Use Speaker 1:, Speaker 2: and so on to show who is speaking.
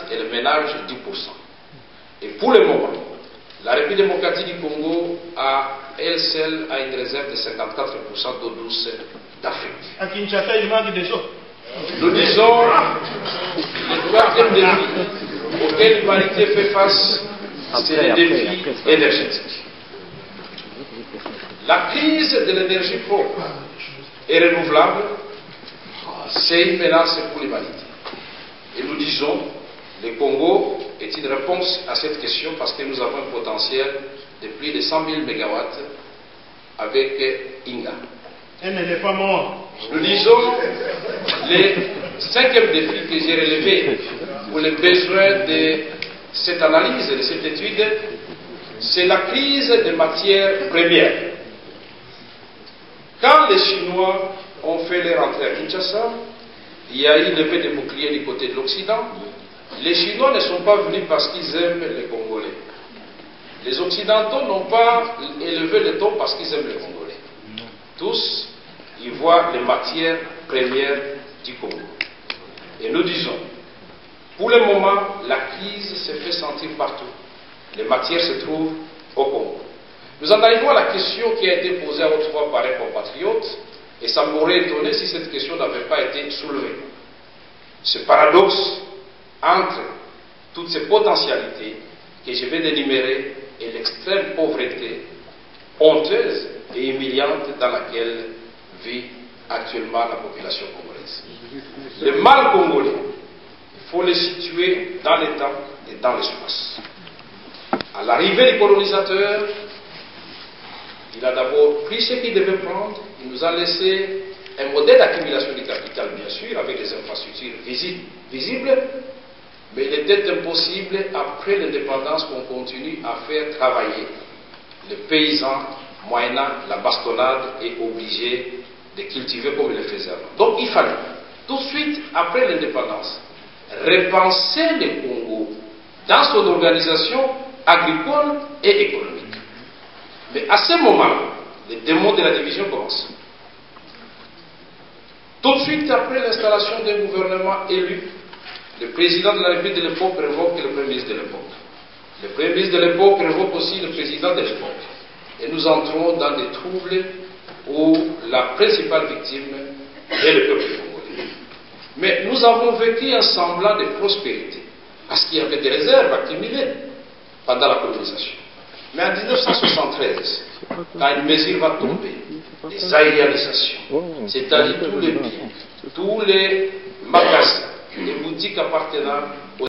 Speaker 1: ménages et le ménage 10%. Et pour le moment, la République démocratique du Congo elle seule a une réserve de 54% d'eau douce d'Afrique.
Speaker 2: À Kinshasa, il manque des eaux.
Speaker 1: Nous disons le troisième défi auquel l'humanité fait face, c'est le défi énergétique. La crise de l'énergie propre et renouvelable, c'est une menace pour l'humanité. Et nous disons, le Congo est une réponse à cette question parce que nous avons un potentiel de plus de 100 000 MW avec Inga.
Speaker 2: Un éléphant mort.
Speaker 1: Nous disons, le cinquième défi que j'ai relevé pour les besoins de cette analyse, de cette étude, c'est la crise des matières premières. Quand les Chinois ont fait leur entrée à Kinshasa, il y a eu l'effet de bouclier du côté de l'Occident. Les Chinois ne sont pas venus parce qu'ils aiment les Congolais. Les Occidentaux n'ont pas élevé le ton parce qu'ils aiment les Congolais. Tous, ils voient les matières premières du Congo. Et nous disons, pour le moment, la crise se fait sentir partout. Les matières se trouvent au Congo. Nous en arrivons à la question qui a été posée autrefois par un compatriote, et ça m'aurait étonné si cette question n'avait pas été soulevée. Ce paradoxe entre toutes ces potentialités que je vais d'énumérer et l'extrême pauvreté honteuse et humiliante dans laquelle vit actuellement la population congolaise. Le mal congolais, il faut le situer dans le temps et dans l'espace. À l'arrivée du colonisateur, il a d'abord pris ce qu'il devait prendre, il nous a laissé un modèle d'accumulation du capital, bien sûr, avec des infrastructures visibles, mais il était impossible, après l'indépendance, qu'on continue à faire travailler les paysans, moyennant la bastonnade et obligés de cultiver comme ils le faisaient avant. Donc il fallait, tout de suite, après l'indépendance, repenser le Congo dans son organisation agricole et économique. Mais à ce moment-là, les démons de la division commencent. Tout de suite après l'installation d'un gouvernement élu, le président de la République de l'époque révoque le premier ministre de l'époque. Le premier ministre de l'époque révoque aussi le président de l'époque. Et nous entrons dans des troubles où la principale victime est le peuple congolais. Mais nous avons vécu un semblant de prospérité, parce qu'il y avait des réserves accumulées pendant la colonisation. Mais en 1973, quand une mesure va tomber, les aérialisations, c'est-à-dire tous les biens, tous les magasins, les boutiques appartenant